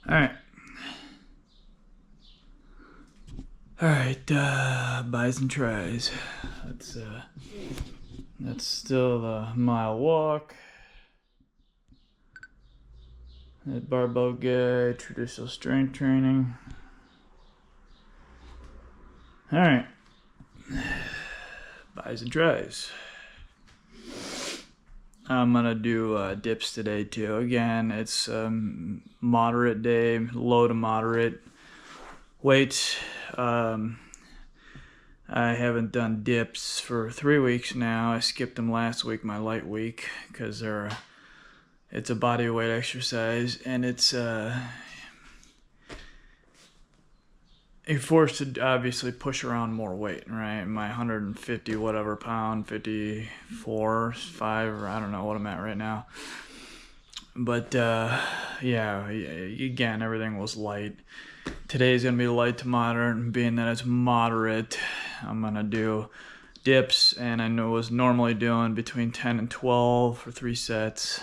All right, buys and tries. That's still the mile walk. That barbell guy, traditional strength training. All right, buys and tries. I'm gonna do dips today too. Again, it's moderate day, low to moderate weights. I haven't done dips for 3 weeks now. I skipped them last week, my light week, because it's a body weight exercise, and you're forced to obviously push around more weight, right? My 150 whatever pound, 54, 5, or I don't know what I'm at right now. But yeah, again, everything was light. Today's gonna be light to moderate, and being that it's moderate, I'm gonna do dips, and I was normally doing between 10 and 12 for 3 sets.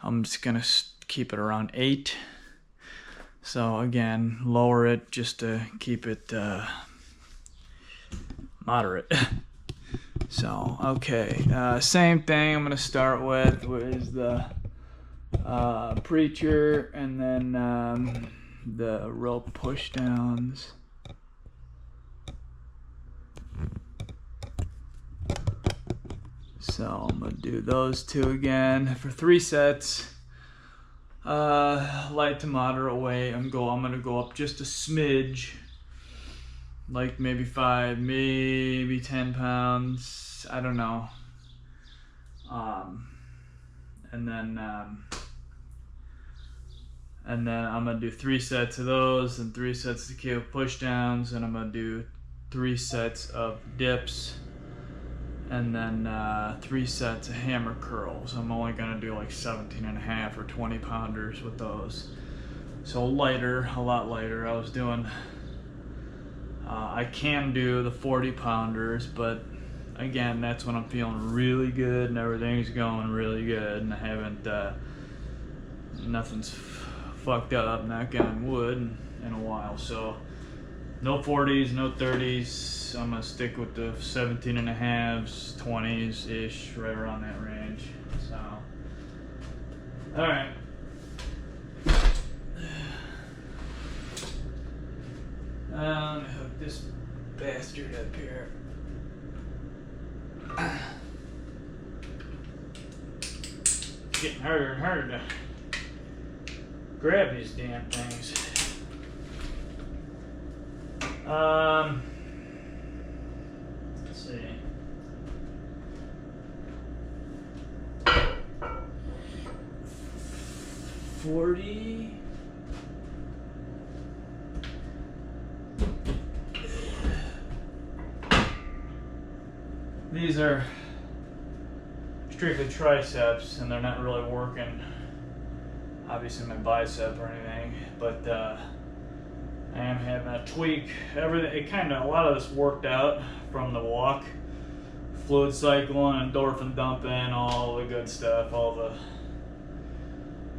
I'm just gonna keep it around 8. So again, lower it just to keep it moderate. So, okay, same thing I'm gonna start with is the preacher, and then the rope push downs. So I'm gonna do those 2 again for 3 sets. Light to moderate weight. I'm gonna go up just a smidge, like maybe 5, maybe 10 pounds. I don't know. And then I'm gonna do 3 sets of those, and 3 sets of keel push downs, and I'm gonna do 3 sets of dips, and then 3 sets of hammer curls. I'm only gonna do like 17.5 or 20 pounders with those. So lighter, a lot lighter. I was doing, I can do the 40 pounders, but again, that's when I'm feeling really good and everything's going really good, and I haven't, nothing's fucked up, knock on wood, in a while. So no 40s, no 30s. I'm gonna stick with the 17.5s, 20s ish, right around that range. So, all right. Let me hook this bastard up here. It's getting harder and harder to grab these damn things. Let's see. $40. These are strictly triceps, and they're not really working, obviously, my bicep or anything, but I am having a tweak. Everything, a lot of this worked out from the walk, fluid cycling, endorphin dumping, all the good stuff.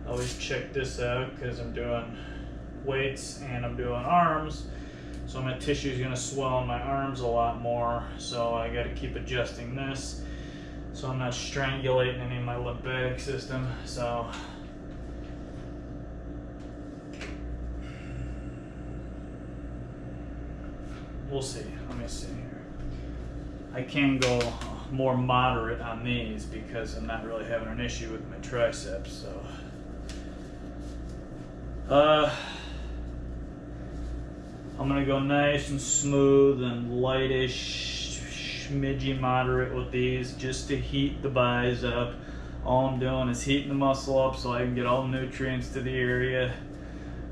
Always check this out because I'm doing weights and I'm doing arms, so my tissue is gonna swell in my arms a lot more. So I got to keep adjusting this, so I'm not strangulating any of my lymphatic system. So. We'll see. Let me see here. I can go more moderate on these because I'm not really having an issue with my triceps. So, I'm gonna go nice and smooth and lightish, smidgy moderate with these, just to heat the buys up. All I'm doing is heating the muscle up so I can get all the nutrients to the area.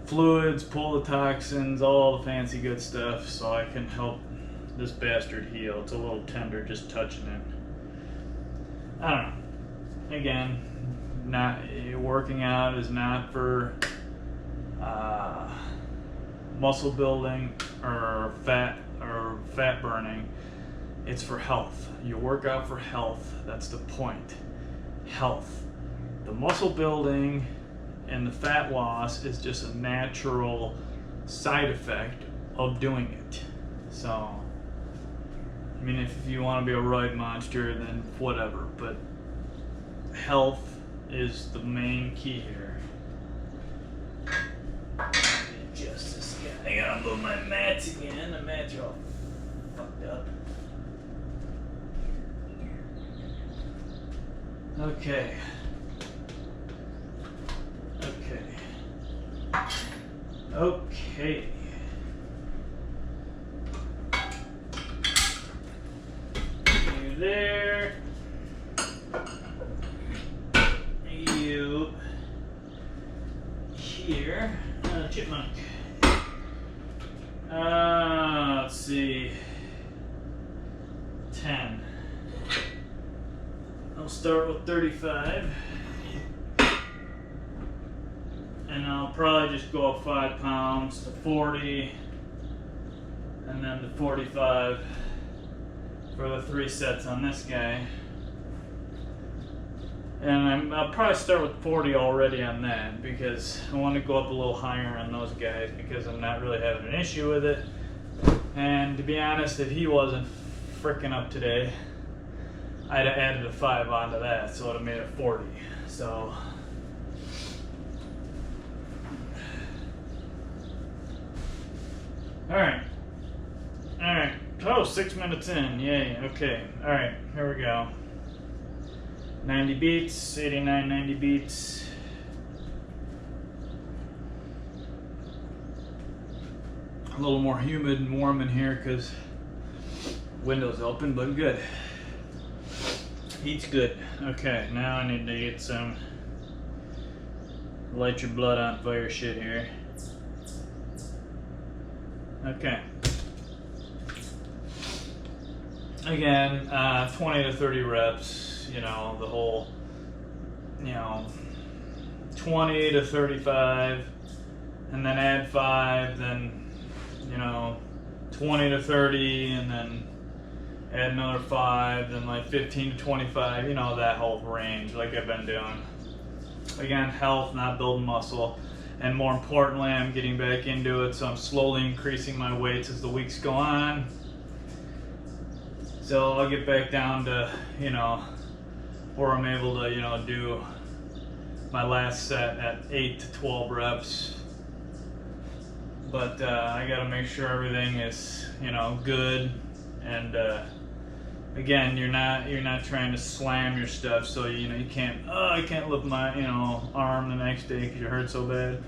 Fluids, pull the toxins, all the fancy good stuff, so I can help this bastard heal. It's a little tender just touching it. I don't know. Again, working out is not for muscle building or fat burning. It's for health. You work out for health. That's the point. Health. The muscle building and the fat loss is just a natural side effect of doing it. So, I mean, if you want to be a roid monster, then whatever, but health is the main key here. Adjust this guy. I gotta move my mats again. The mats are all fucked up. Okay. Okay. You there. You here. Chipmunk. Let's see. 10. I'll start with 35. And I'll probably just go up 5 pounds to 40, and then to 45 for the 3 sets on this guy. And I'll probably start with 40 already on that, because I want to go up a little higher on those guys because I'm not really having an issue with it. And to be honest, if he wasn't freaking up today, I'd have added a 5 onto that, so it would have made it 40. So. Alright. Oh, 6 minutes in. Yay. Okay. Alright. Here we go. 90 beats. 89, 90 beats. A little more humid and warm in here because window's open, but good. Heat's good. Okay. Now I need to get some light your blood on fire shit here. Okay. Again, 20 to 30 reps, you know, the whole, 20 to 35, and then add 5, then, 20 to 30, and then add another 5, then like 15 to 25, that whole range like I've been doing. Again, health, not building muscle. And more importantly, I'm getting back into it, so I'm slowly increasing my weights as the weeks go on. So I'll get back down to, where I'm able to, do my last set at 8 to 12 reps. But I gotta make sure everything is, good. And again, you're not trying to slam your stuff, so you can't. Oh, I can't lift my arm the next day because you hurt so bad.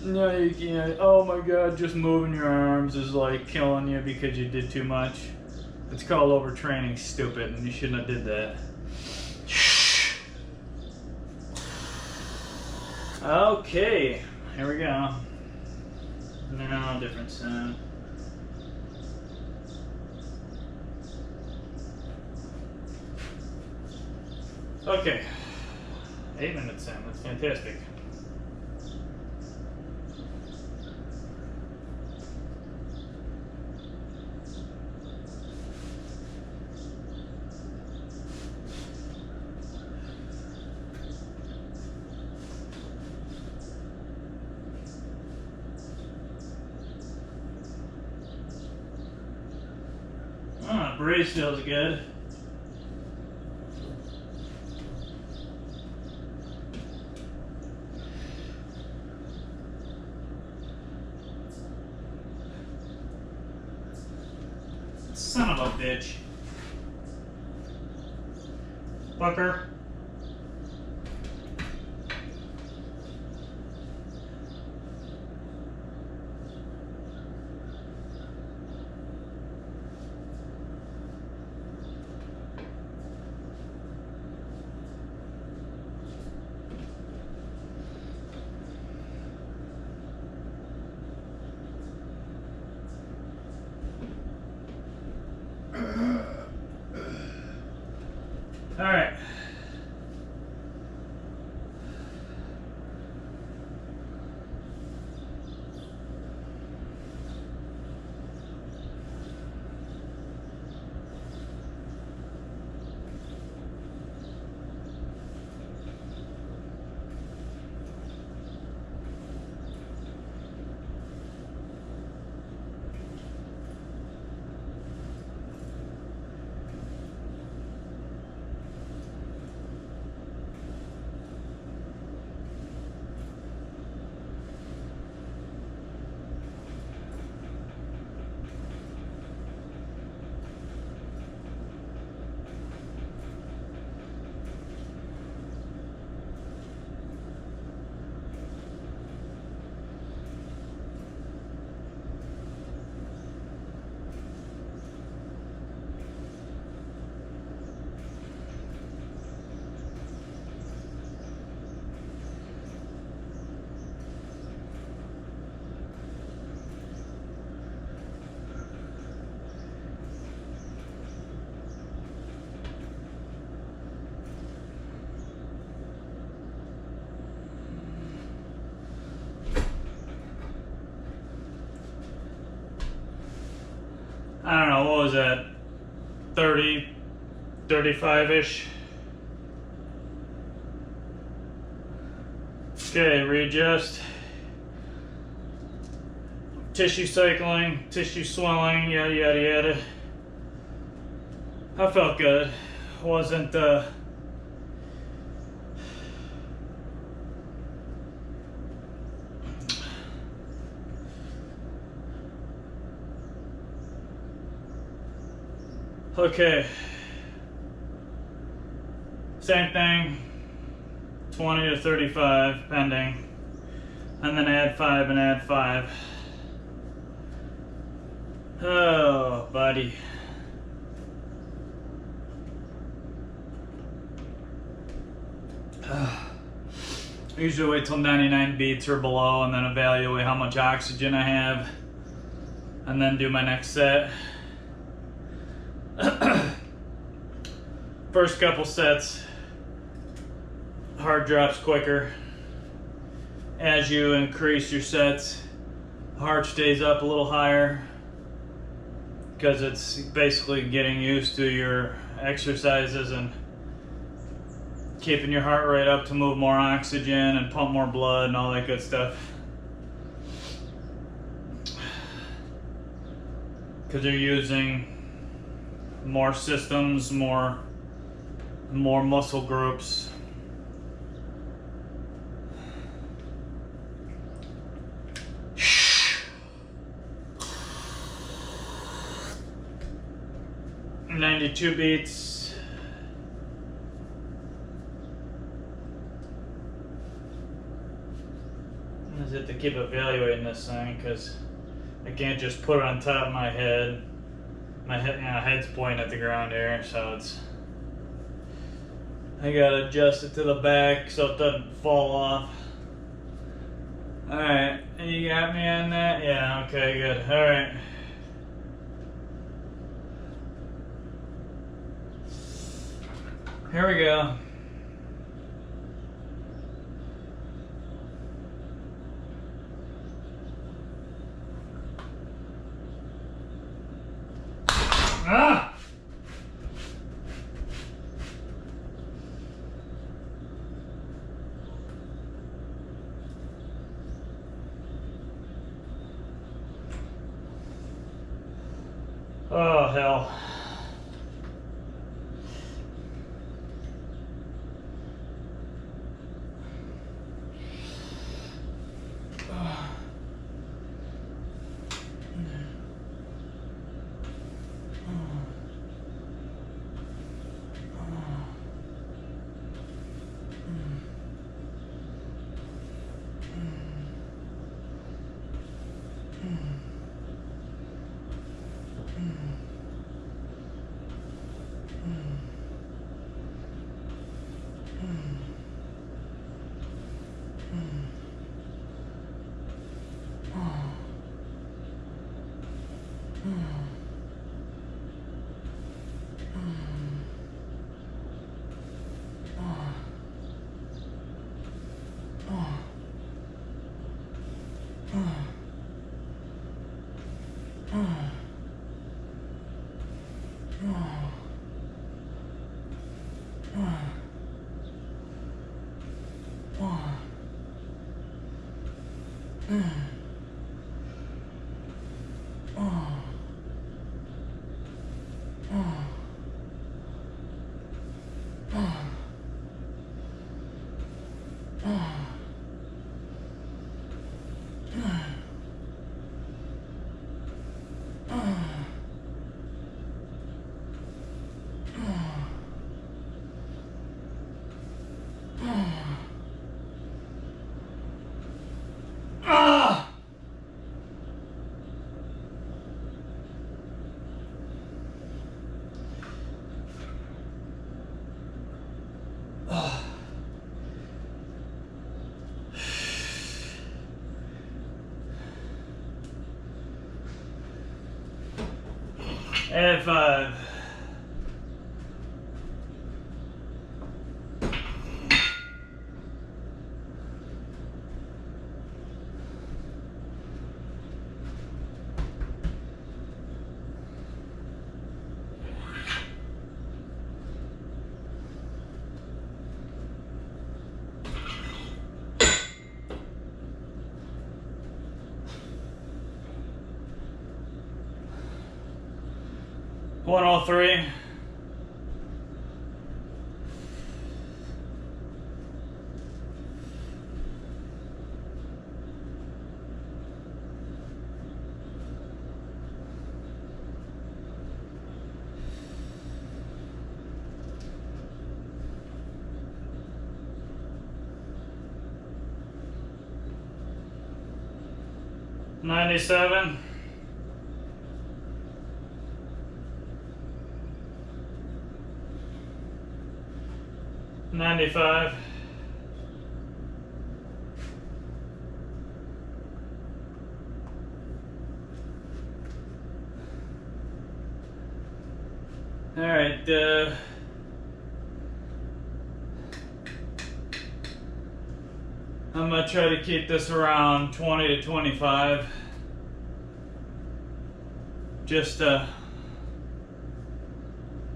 No, you can't. Oh my God, just moving your arms is like killing you because you did too much. It's called overtraining, stupid, and you shouldn't have did that. Okay, here we go. Now, different sound. Okay, 8 minutes in, that's fantastic. Brace feels good. Son of a bitch. Fucker. All right, I don't know, what was that? 30, 35-ish. Okay, readjust. Tissue cycling, tissue swelling, yada yada yada. I felt good. Wasn't okay. Same thing. 20 to 35 pending. And then add 5 and add 5. Oh, buddy. I usually wait till 99 beats or below and then evaluate how much oxygen I have and then do my next set. First couple sets, heart drops quicker. As you increase your sets, heart stays up a little higher because it's basically getting used to your exercises and keeping your heart rate up to move more oxygen and pump more blood and all that good stuff. Because you're using more systems, more muscle groups. And 92 beats. Is it to keep evaluating this thing because I can't just put it on top of my head. My head's pointing at the ground here, so I gotta adjust it to the back so it doesn't fall off. Alright, you got me on that? Yeah, okay, good. Alright. Here we go. Ah! Oh, hell. And 5. 103. $97. $95. All right, I'm gonna try to keep this around 20 to 25. Just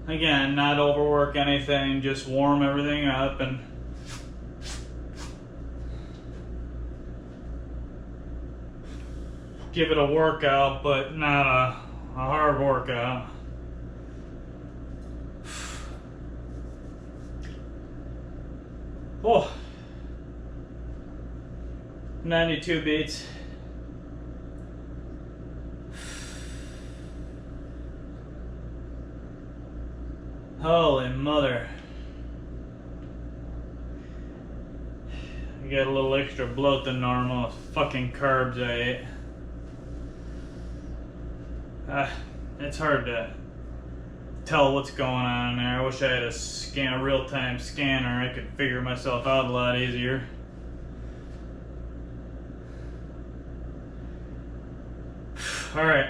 again, not overwork anything, just warm everything up and give it a workout, but not a hard workout. Oh, 92 beats. Holy mother. I got a little extra bloat than normal. Fucking carbs I ate. It's hard to tell what's going on there. I wish I had a real-time scanner. I could figure myself out a lot easier. All right.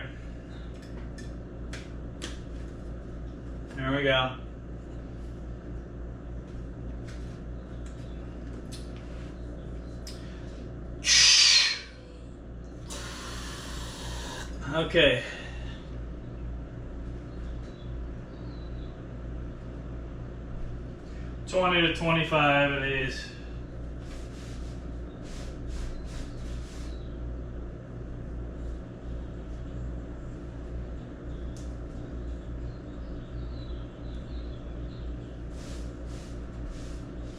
There we go. Okay. $20 to $25 of these.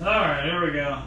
All right, here we go.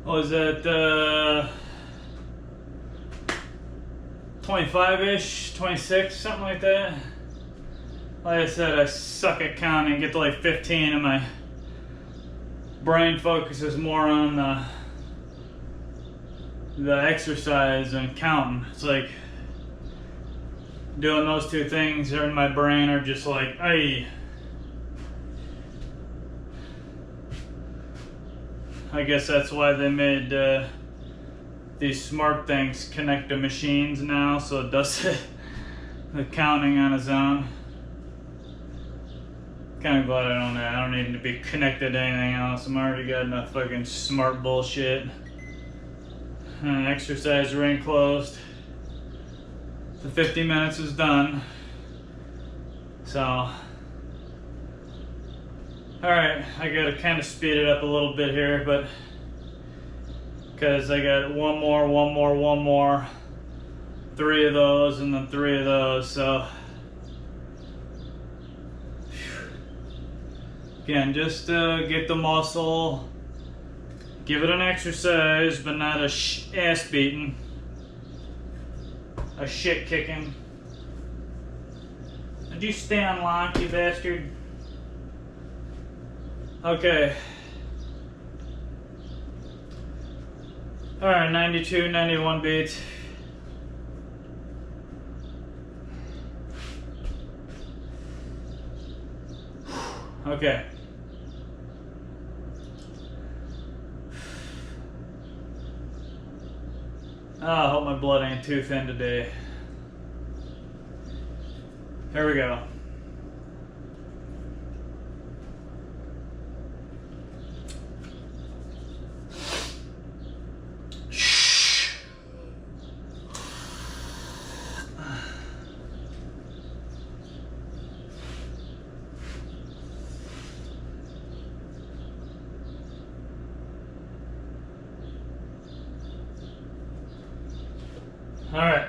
Was it 25-ish, 26, something like that? Like I said, I suck at counting, get to like 15 and my brain focuses more on the exercise and counting. It's like doing those two things in my brain are just like, ay. I guess that's why they made these smart things connect to machines now, so it does the counting on its own. Kind of glad I don't need to be connected to anything else. I'm already got enough fucking smart bullshit. And exercise ring closed. The 50 minutes is done. So, alright, I gotta kind of speed it up a little bit here, but because I got one more, 3 of those, and then 3 of those, so again, just get the muscle, give it an exercise, but not a ass beating, a shit kicking. Did you stay on lock, you bastard? Okay. Alright, 92, 91 beats. Okay. Oh, I hope my blood ain't too thin today. Here we go. All right.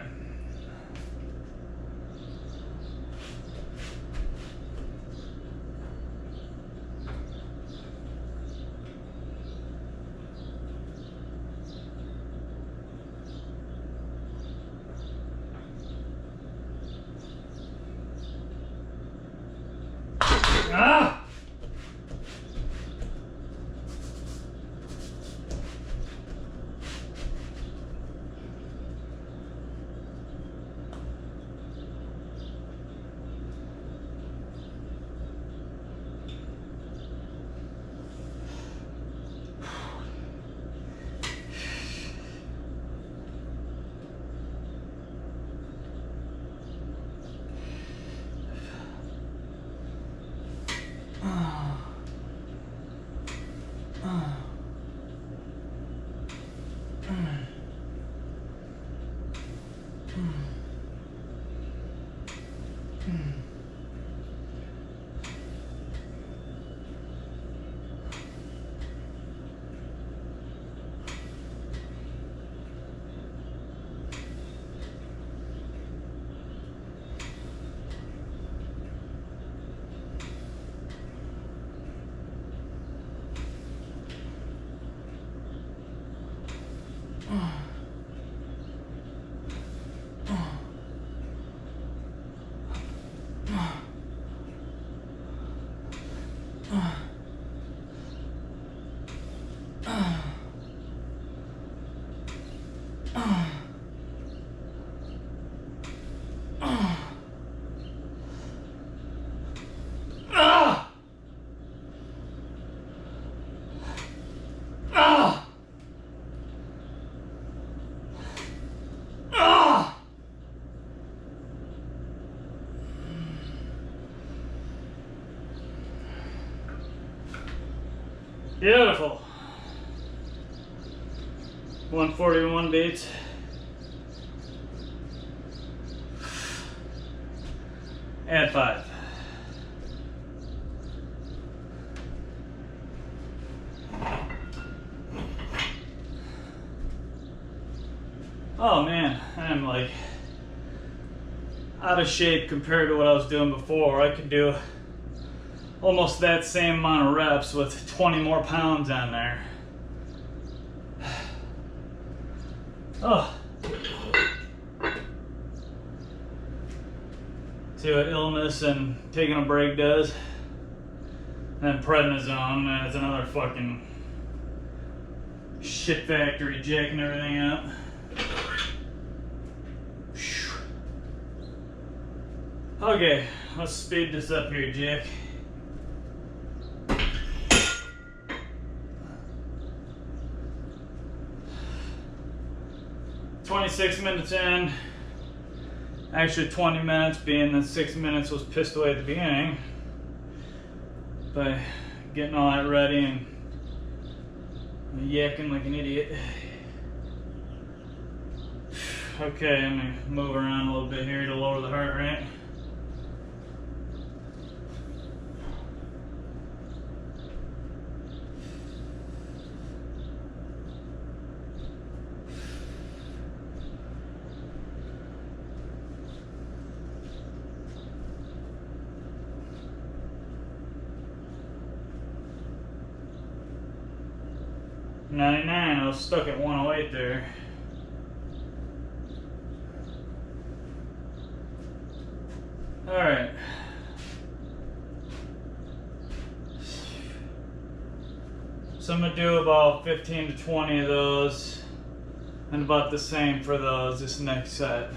Ah! Beautiful. 141 beats. Add 5. Oh man, I'm like out of shape compared to what I was doing before. I could do almost that same amount of reps with 20 more pounds on there. Oh. See what illness and taking a break does. And then prednisone, that's another fucking shit factory, jacking everything up. Okay, let's speed this up here, Jack. "26 minutes in, actually 20 minutes, being that 6 minutes was pissed away at the beginning. by getting all that ready and yakking like an idiot. Okay, I'm gonna move around a little bit here to lower the heart rate. $99, I was stuck at 108 there. Alright. So I'm going to do about 15 to 20 of those, and about the same for those this next set.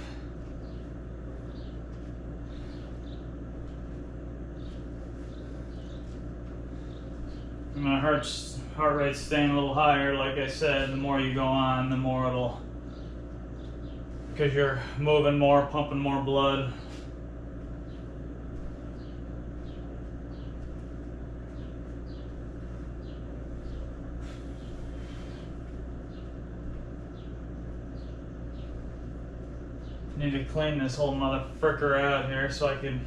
And my heart rate's staying a little higher, like I said. The more you go on, the more it'll, because you're moving more, pumping more blood. Need to clean this whole motherfucker out here so I can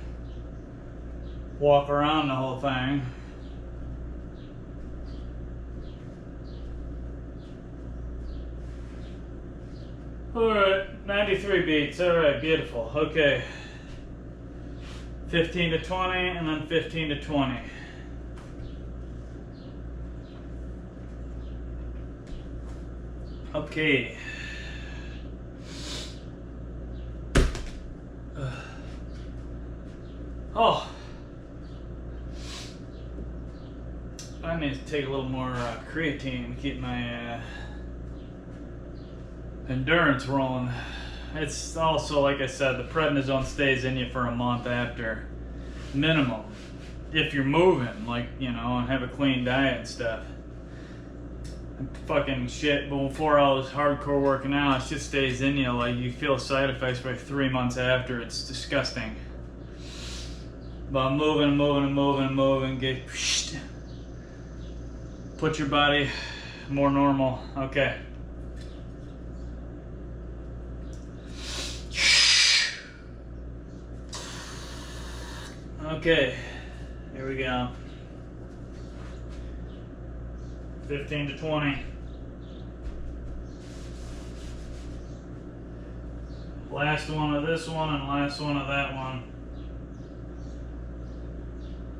walk around the whole thing. Alright, 93 beats. Alright, beautiful. Okay. 15 to 20 and then 15 to 20. Okay. Oh, I need to take a little more creatine to keep my endurance rolling. It's also, like I said, the prednisone stays in you for a month after, minimum, if you're moving, like, you know, and have a clean diet and stuff. Fucking shit, but before I was hardcore working out, it just stays in you. Like, you feel side effects for like 3 months after. It's disgusting. But I'm moving, get, put your body more normal. Okay. Okay, here we go. 15 to 20. Last one of this one and last one of that one.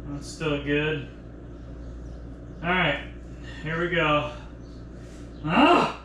That's still good. Alright, here we go. Ah!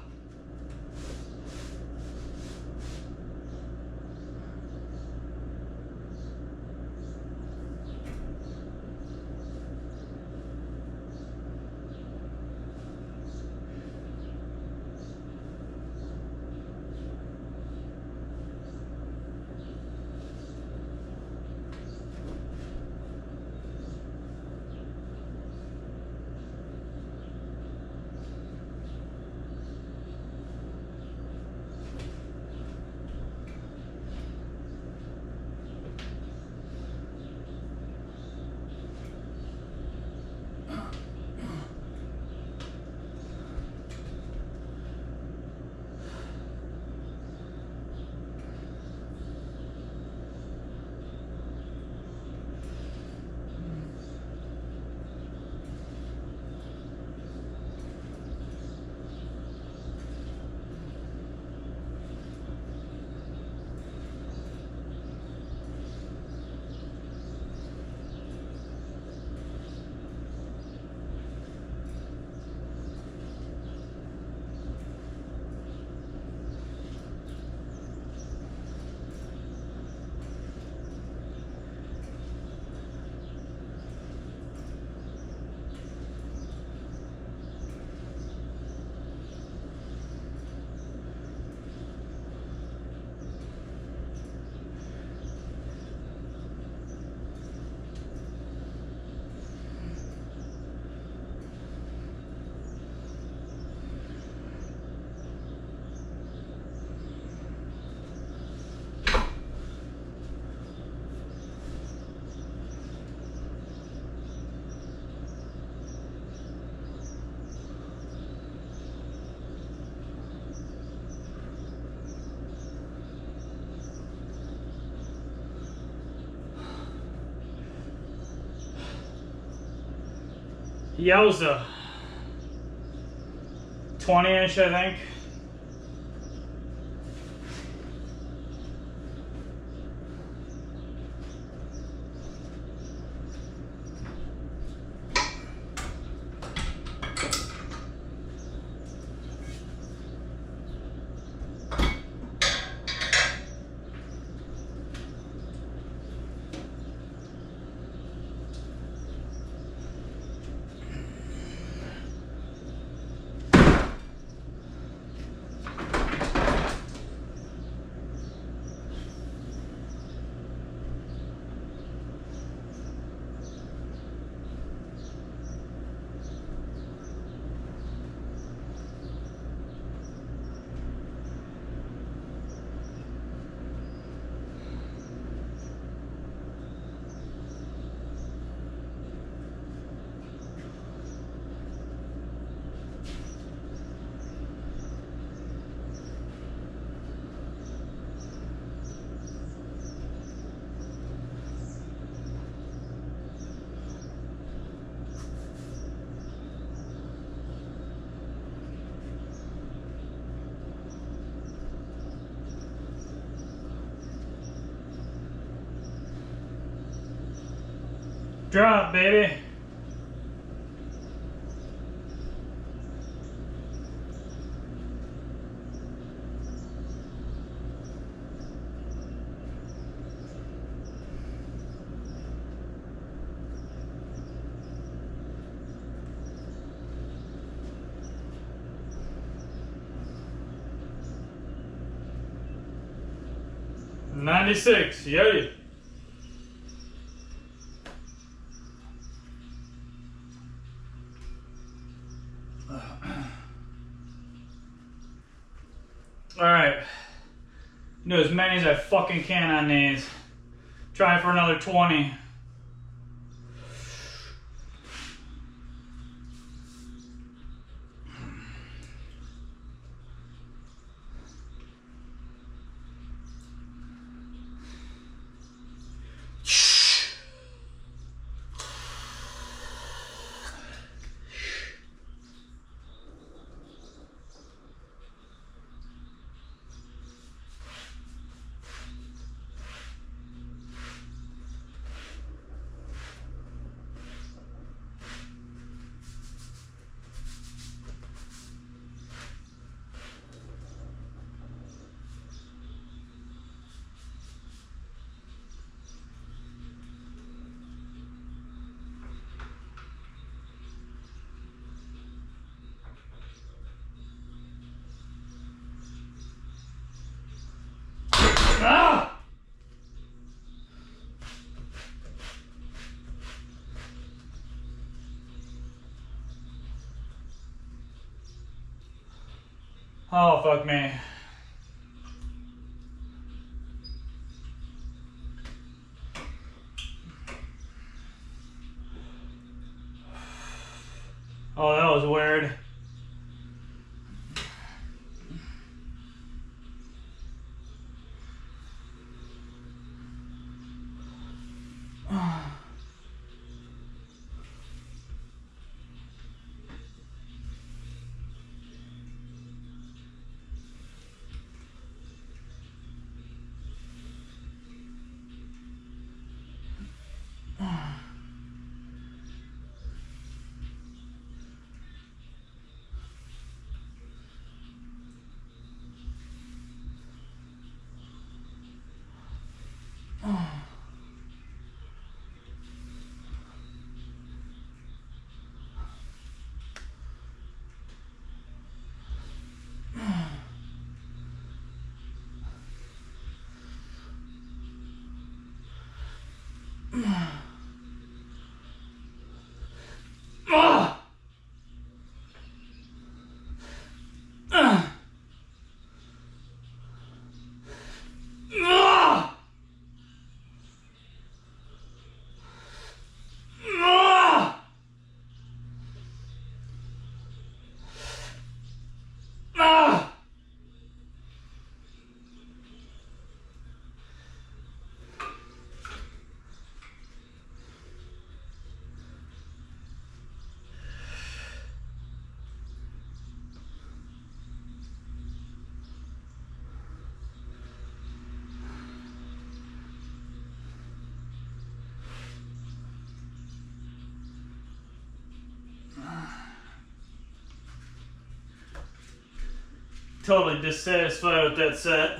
Yowza. 20-ish, I think. Drop, baby. $96, yeah. Alright. Do as many as I fucking can on these. Try for another 20. Ah! Oh, fuck me. Oh, that was weird. totally dissatisfied with that set.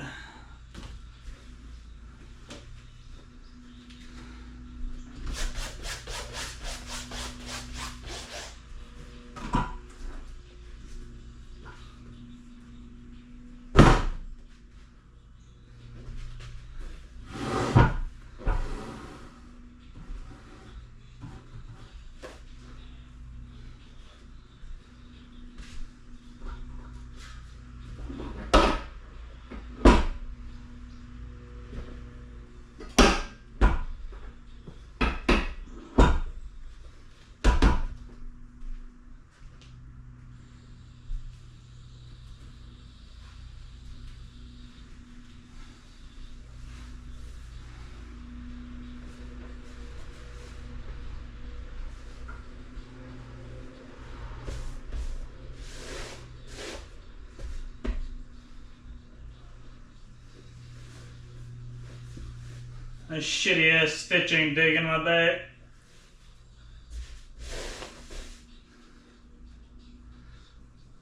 That shitty ass stitching digging my back.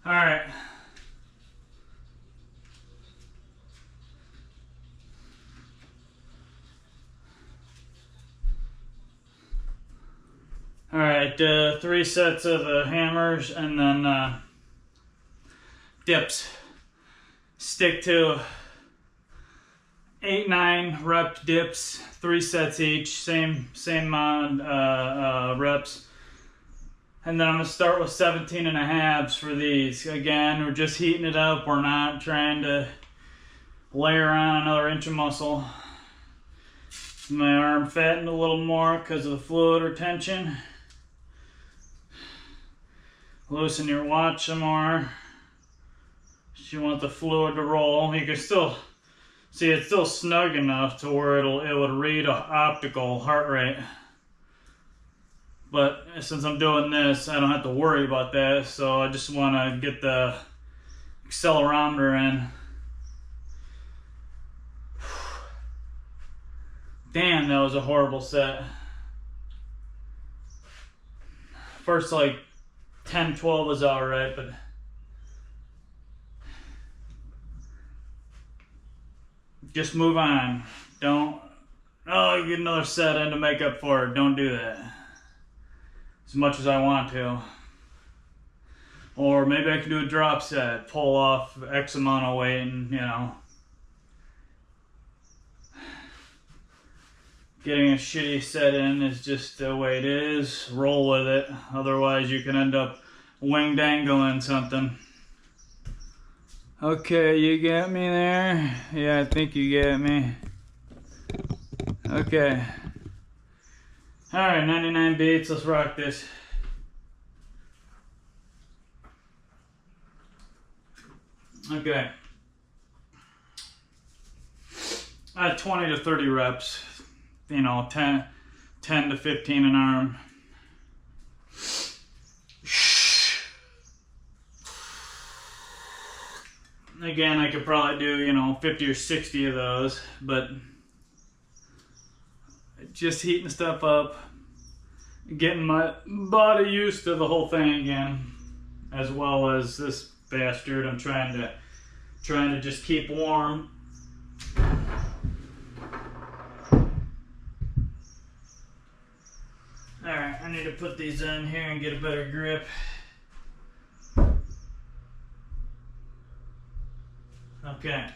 Alright. Alright, 3 sets of the hammers and then dips. Stick to 8-9 rep dips, 3 sets each, same amount reps. And then I'm gonna start with 17.5s for these. Again, we're just heating it up. We're not trying to layer on another inch of muscle. My arm fattened a little more because of the fluid retention. Loosen your watch some more. You want the fluid to roll. You can still see it's still snug enough to where it would read an optical heart rate. But since I'm doing this, I don't have to worry about that. So I just want to get the accelerometer in. Damn, that was a horrible set. First like 10, 12 was alright, but just move on. Don't, oh, you get another set in to make up for it. Don't do that. As much as I want to. Or maybe I can do a drop set, pull off X amount of weight and, you know. Getting a shitty set in is just the way it is. Roll with it. Otherwise you can end up wing dangling something. Okay, you get me there? Yeah, I think you get me. Okay. Alright, 99 beats. Let's rock this. Okay. I had 20 to 30 reps. You know, 10 to 15 an arm. Again, I could probably do, you know, 50 or 60 of those, but just heating stuff up, getting my body used to the whole thing again, as well as this bastard. I'm trying to just keep warm. Alright, I need to put these in here and get a better grip. Okay.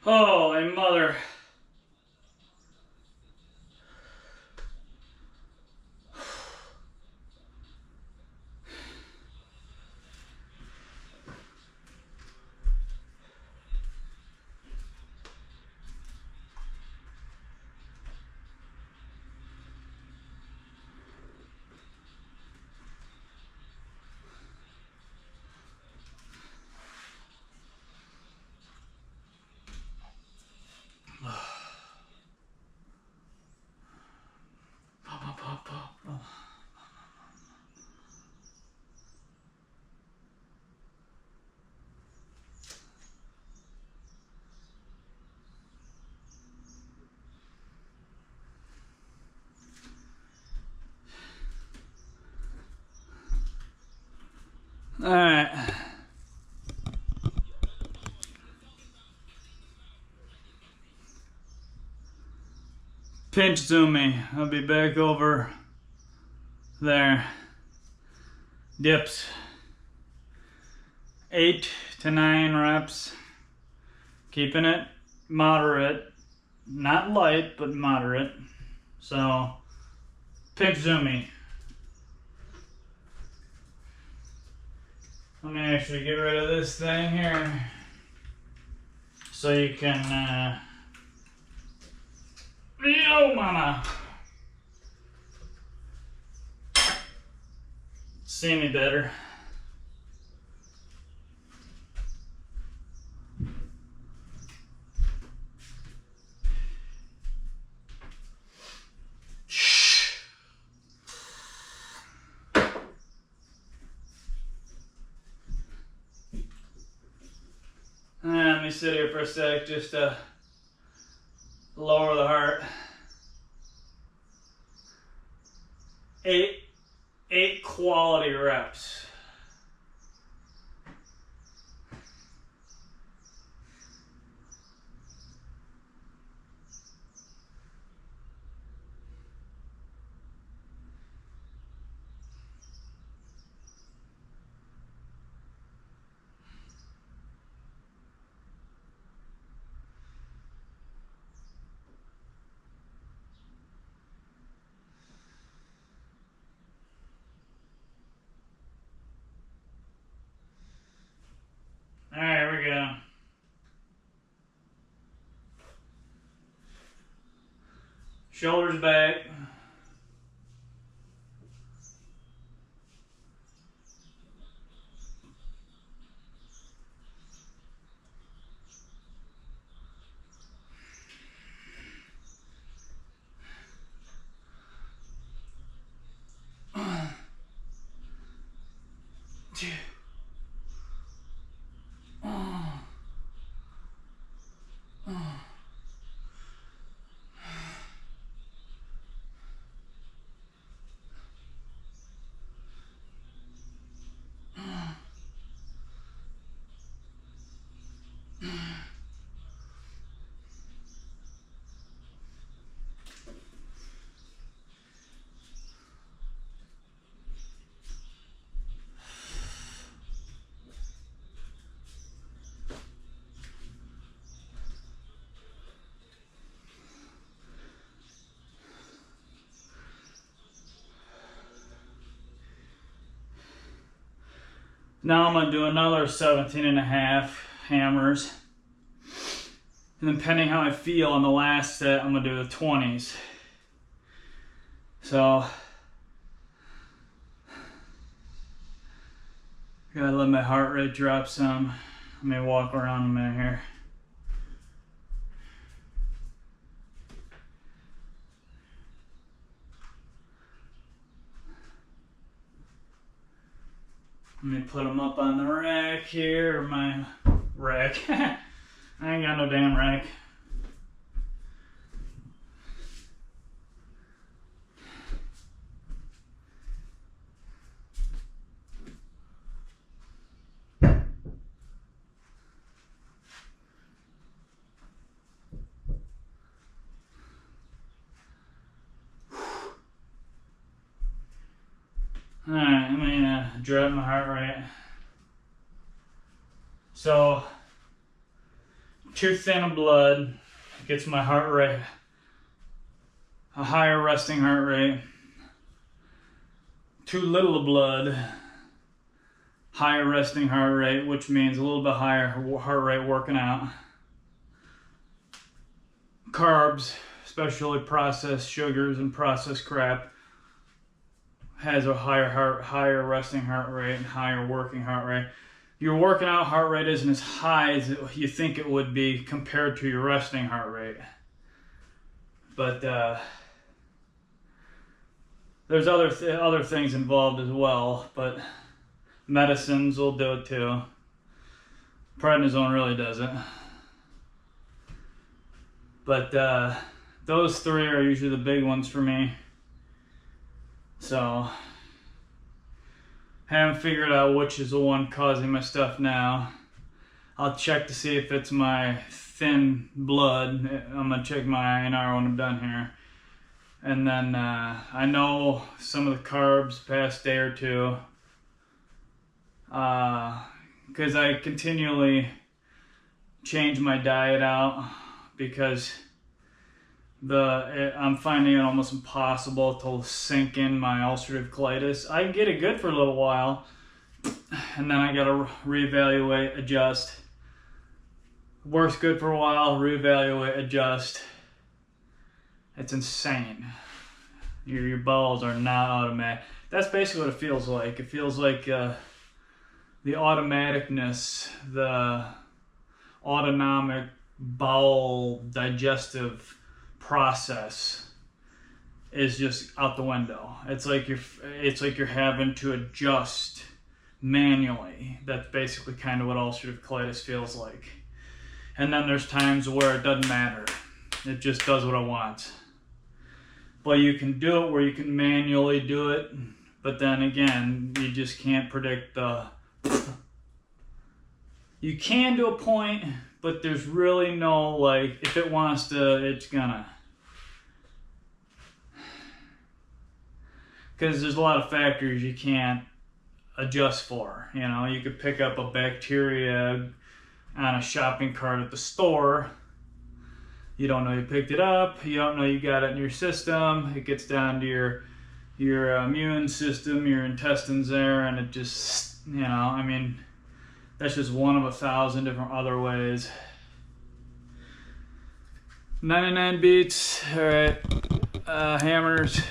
Holy mother. All right. Pinch zoom me. I'll be back over there. Dips. 8 to 9 reps. Keeping it moderate. Not light, but moderate. So, pinch zoom me. Let me actually get rid of this thing here so you can yo mama, see me better. Let me sit here for a sec just to lower the heart. 8 quality reps. All right, here we go. Shoulders back. Now I'm going to do another 17.5 hammers. And then depending how I feel on the last set, I'm going to do the 20s. So, gotta let my heart rate drop some. Let me walk around a minute here. Let me put them up on the rack here, or my rack. I ain't got no damn rack. Alright, I'm gonna drop my heart rate. So, Too thin of blood gets my heart rate a higher resting heart rate. Too little of blood, higher resting heart rate, which means a little bit higher heart rate working out. Carbs, especially processed sugars and processed crap, has a higher resting heart rate and higher working heart rate. Your working out heart rate isn't as high as you think it would be compared to your resting heart rate. But there's other things involved as well, but medicines will do it too. Prednisone really does it. But those three are usually the big ones for me. So, haven't figured out which is the one causing my stuff now. I'll check to see if it's my thin blood. I'm gonna check my INR when I'm done here. And then I know some of the carbs past day or two, because I continually change my diet out, because I'm finding it almost impossible to sink in my ulcerative colitis. I can get it good for a little while, and then I gotta reevaluate, adjust. Works good for a while, reevaluate, adjust. It's insane. Your bowels are not automatic. That's basically what it feels like. It feels like the automaticness, the autonomic bowel digestive process is just out the window. It's like you're having to adjust manually. That's basically kind of what ulcerative colitis feels like. And then there's times where it doesn't matter. It just does what it wants. But you can do it where you can manually do it, but then again, you just can't predict you can to a point, but there's really no, like, if it wants to, it's gonna. Because there's a lot of factors you can't adjust for. You know, you could pick up a bacteria on a shopping cart at the store. You don't know you picked it up. You don't know you got it in your system. It gets down to your immune system, your intestines there, and it just, you know, I mean, that's just one of 1,000 different other ways. 99 beats. All right. Hammers.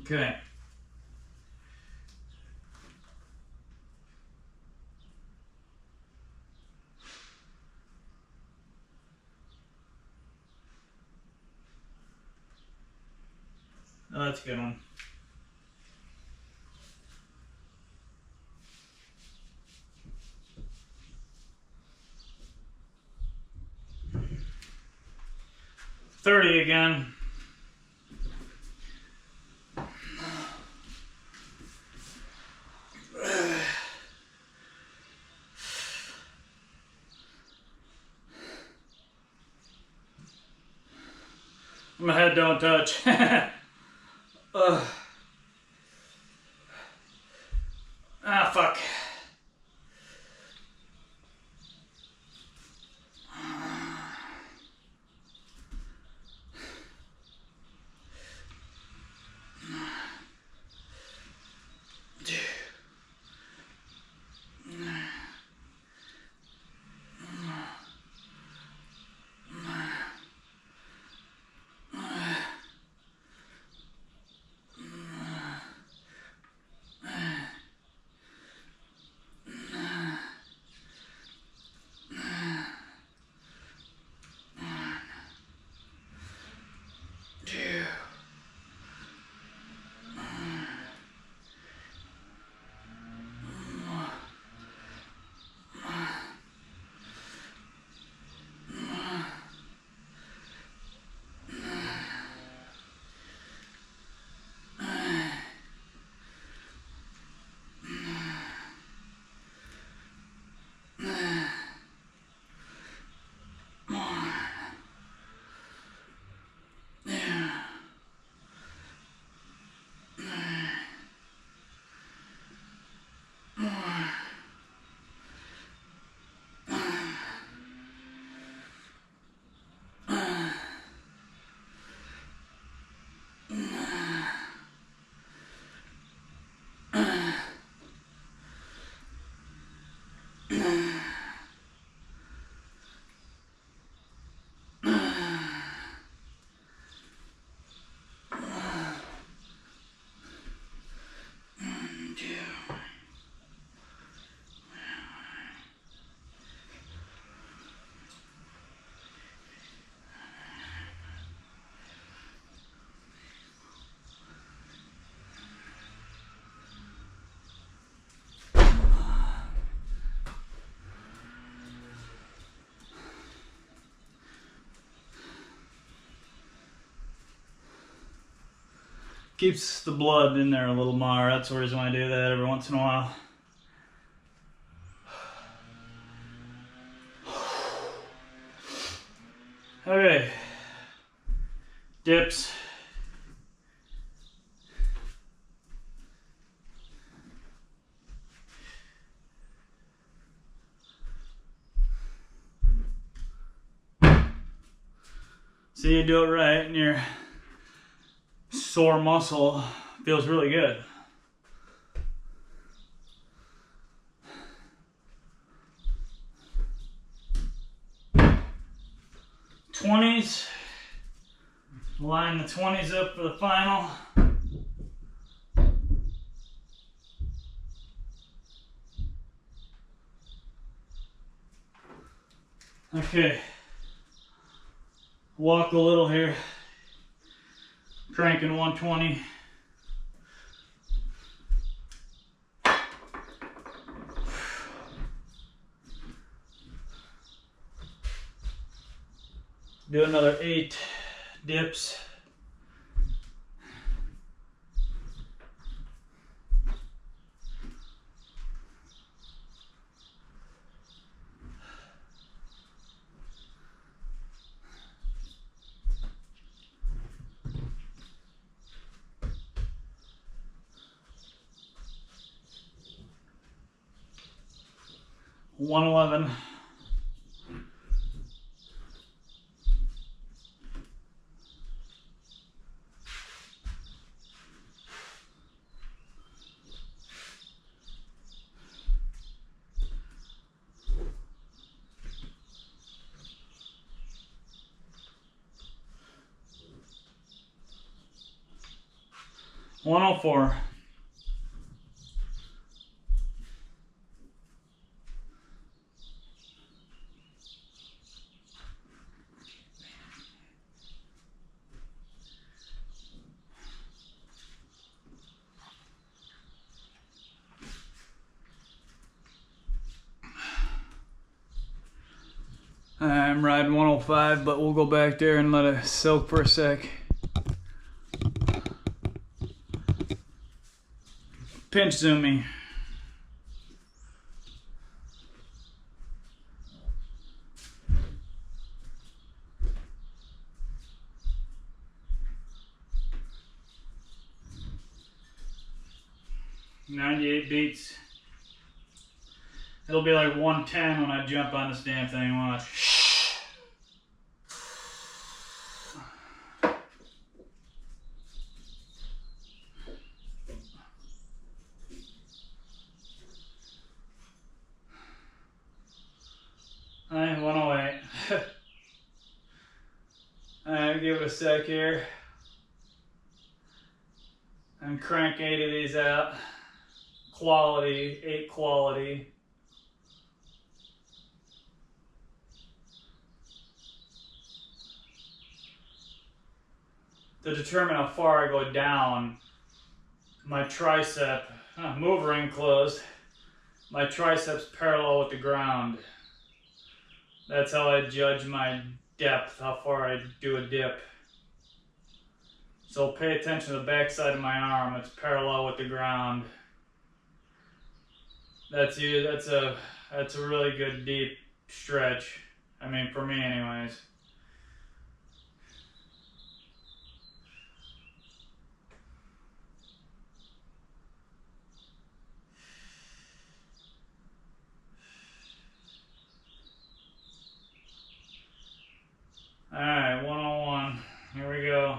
Okay. Oh, that's a good one. $30 again. My head don't touch. Fuck. Keeps the blood in there a little more. That's the reason why I do that every once in a while. Okay. Dips. So you do it right and your sore muscle feels really good. '20s. Line the 20s up for the final. Okay. Walk a little here. Cranking 120. Do another 8 dips. $111. $104. I'm riding 105, but we'll go back there and let it soak for a sec. Pinch zoom me. $98 beats. It'll be like 110 when I jump on this damn thing. Watch. Alright, 108. Alright, give it a sec here. And crank 8 of these out. Quality, 8 quality. To determine how far I go down, my tricep, move ring closed, my triceps parallel with the ground. That's how I judge my depth, how far I do a dip. So pay attention to the back side of my arm, it's parallel with the ground. That's a really good deep stretch. I mean, for me anyways. Alright, 101. Here we go.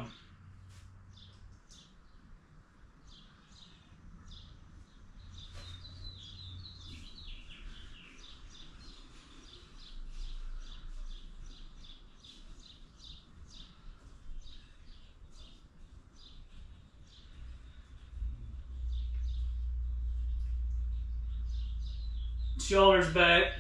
Shoulders back.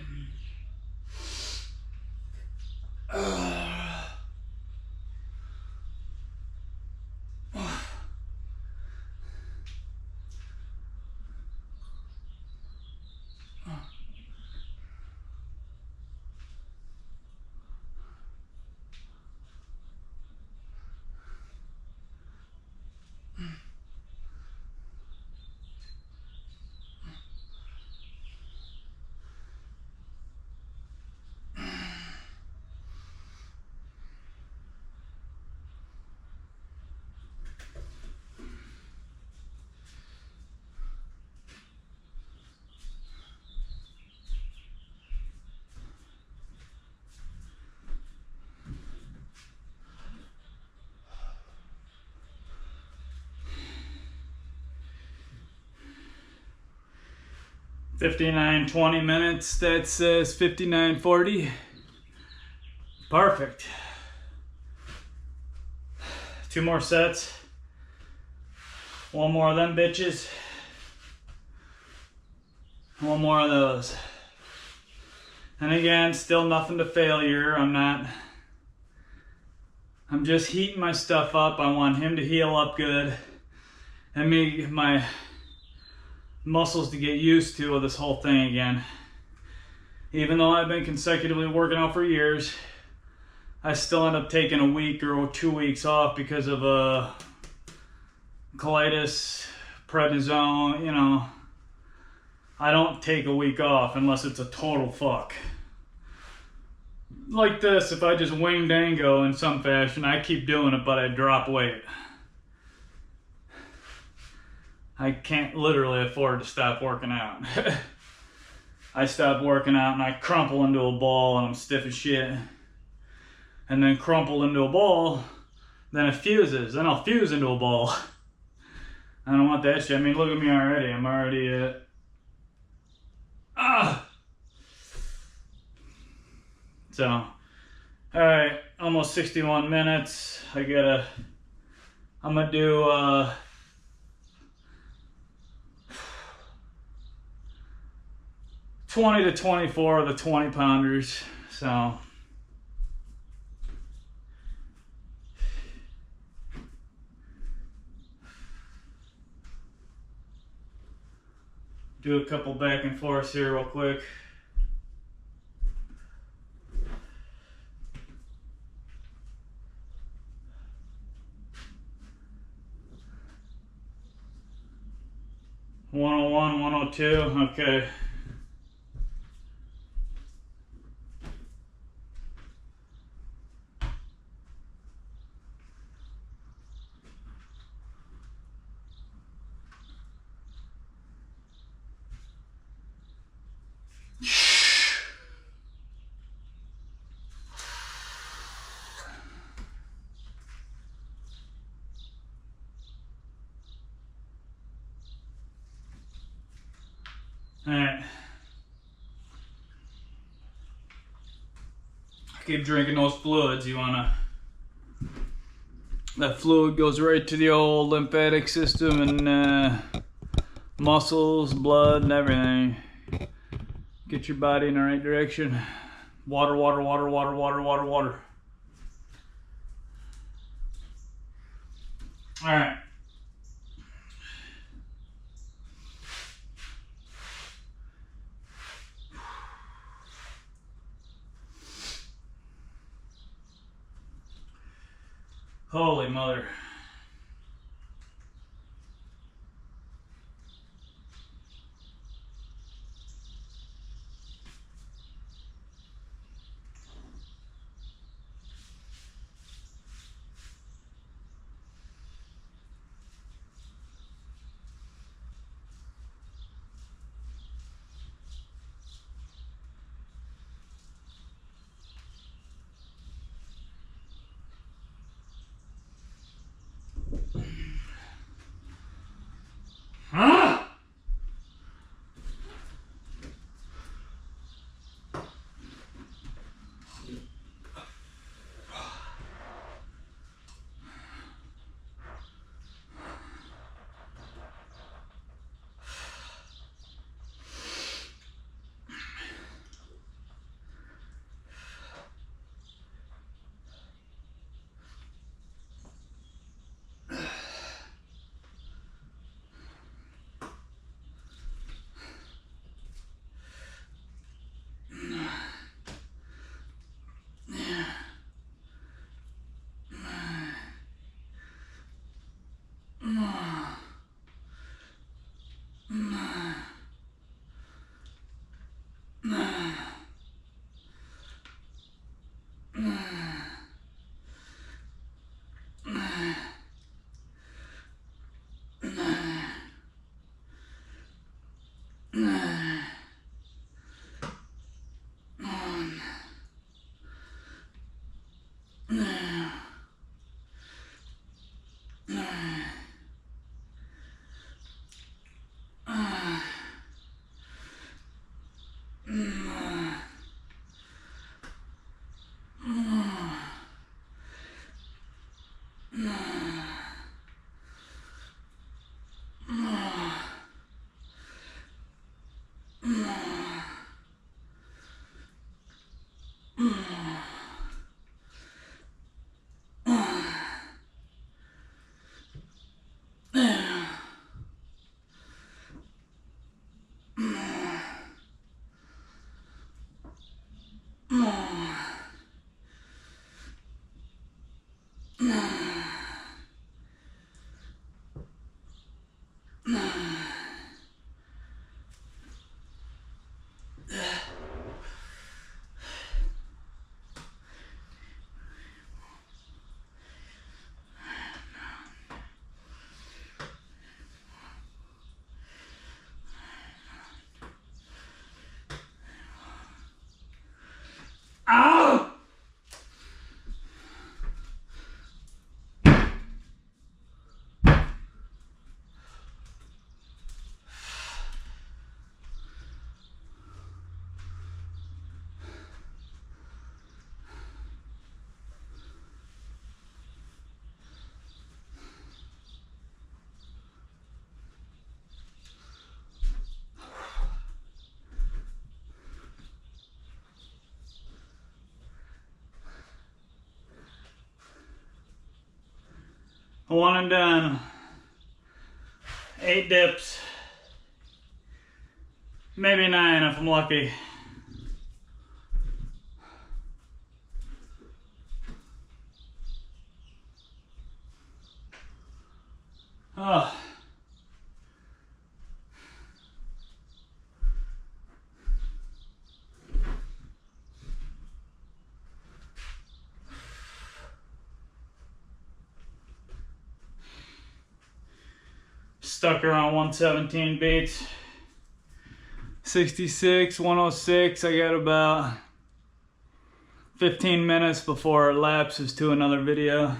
59:20 minutes. That says 59:40. Perfect. 2 more sets. 1 more of them bitches. 1 more of those. And again, still nothing to failure. I'm just heating my stuff up. I want him to heal up good. And my muscles to get used to this whole thing again. Even though I've been consecutively working out for years, I still end up taking a week or 2 weeks off because of colitis, prednisone, you know. I don't take a week off unless it's a total fuck. Like this, if I just wing dango in some fashion, I keep doing it, but I drop weight. I can't literally afford to stop working out. I stop working out and I crumple into a ball and I'm stiff as shit. And then crumple into a ball, then it fuses. Then I'll fuse into a ball. I don't want that shit. I mean, look at me already. I'm already at... So, alright, almost 61 minutes. I'm gonna do 20 to 24 of the 20 pounders. So, do a couple back and forths here real quick. (101, 102), okay. Alright. Keep drinking those fluids. That fluid goes right to the old lymphatic system and muscles, blood, and everything. Get your body in the right direction. Water, water, water, water, water, water, water. Alright. Holy mother. One and done. 8 dips. Maybe 9 if I'm lucky. Oh. Stuck around 117 beats. 66, 106. I got about 15 minutes before it lapses to another video.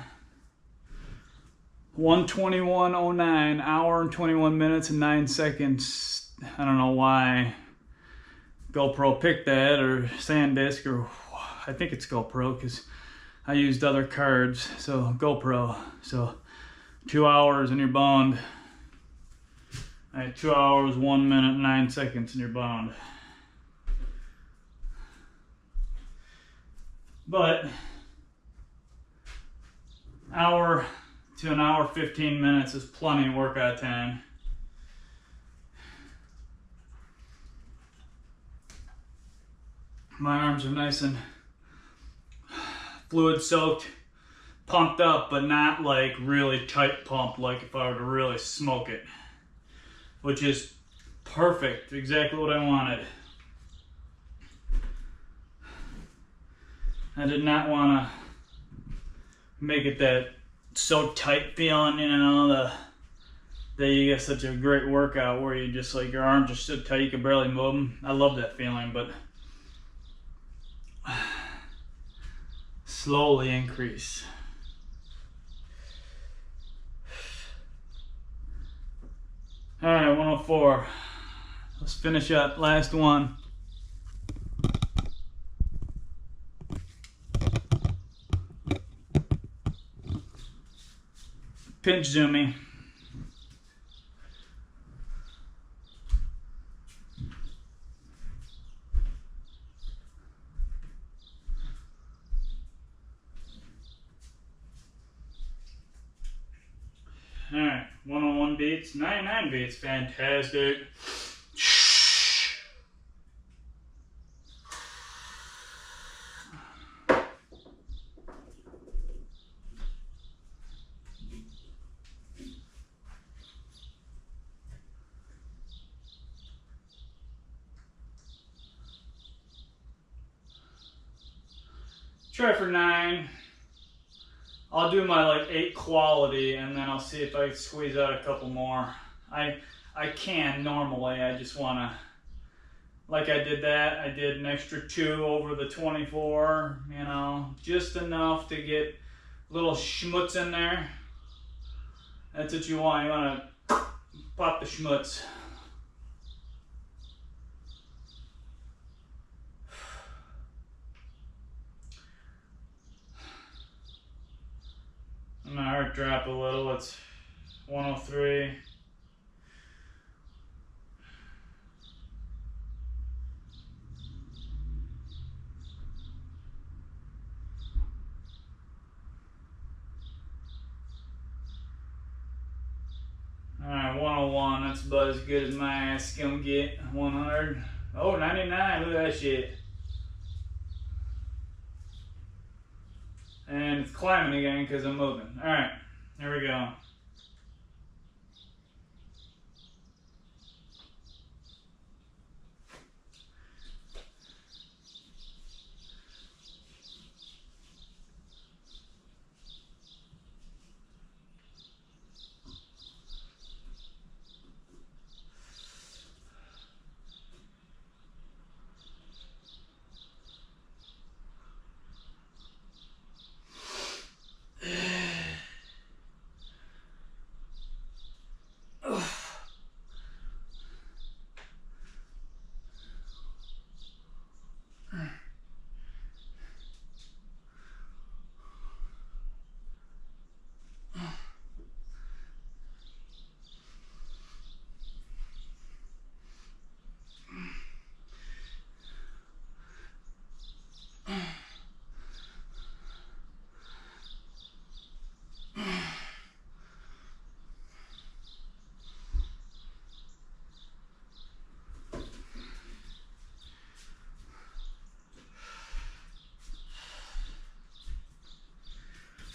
121.09, hour and 21 minutes and 9 seconds. I don't know why GoPro picked that, or SanDisk, or I think it's GoPro because I used other cards. So GoPro. So 2 hours and you're boned. All right, 2 hours, 1 minute, 9 seconds and you're boned. But hour to an hour 15 minutes is plenty of workout time. My arms are nice and fluid soaked, pumped up, but not like really tight pumped like if I were to really smoke it, which is perfect, exactly what I wanted. I did not want to make it that so tight feeling, you know, that you get such a great workout where you just like your arms are so tight you can barely move them. I love that feeling, but slowly increase. All right, 104. Let's finish up. Last one. Pinch zooming. All right, 101 beats, 99 beats, fantastic. Try for 9. I'll do my like 8 quality and then I'll see if I can squeeze out a couple more. I can normally, I just wanna, like I did that, I did an extra 2 over the 24, you know, just enough to get little schmutz in there. That's what you want, you wanna pop the schmutz. My heart dropped a little, it's 103. Alright, 101, that's about as good as my ass gonna get. 100. Oh, 99, look at that shit. And it's climbing again because I'm moving. Alright, here we go.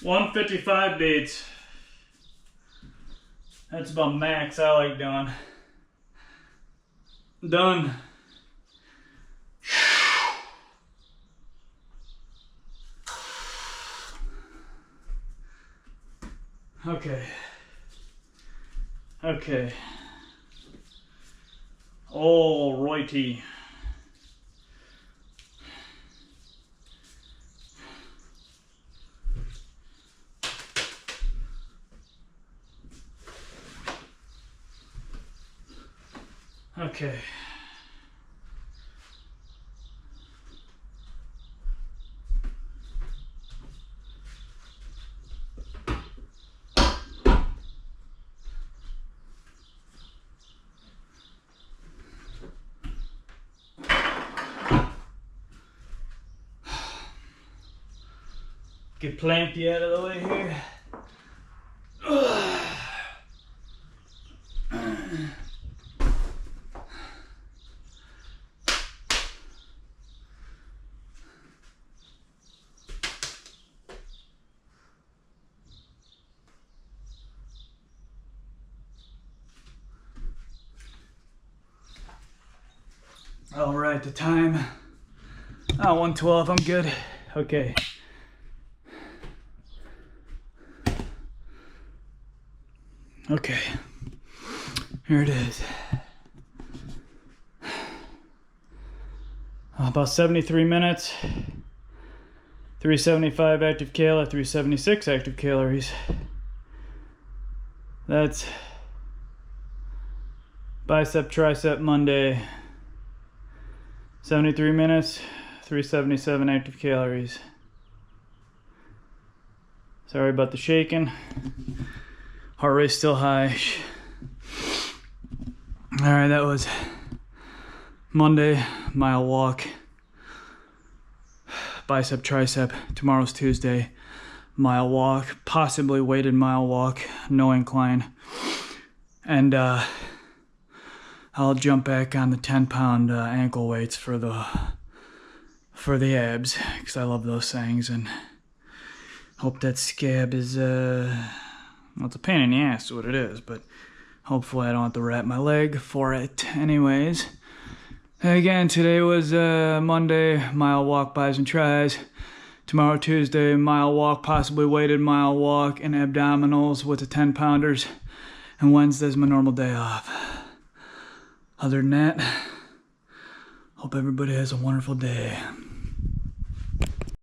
155 beats. That's about max I like doing. Done. Okay. Okay. All righty. Okay. Get Planky out of the way here. All right, the time. 112, I'm good. Okay. Okay, here it is. About 73 minutes, 375 active cal, 376 active calories. That's bicep tricep Monday. 73 minutes, 377 active calories. Sorry about the shaking. Heart rate still high. All right, that was Monday, mile walk, bicep, tricep. Tomorrow's Tuesday, mile walk, possibly weighted mile walk, no incline. And I'll jump back on the 10-pound ankle weights for the abs, because I love those things, and hope that scab is well, it's a pain in the ass is what it is, but hopefully I don't have to wrap my leg for it anyways. Again, today was Monday, mile walk, bis and tris. Tomorrow, Tuesday, mile walk, possibly weighted mile walk and abdominals with the 10-pounders. And Wednesday's my normal day off. Other than that, hope everybody has a wonderful day.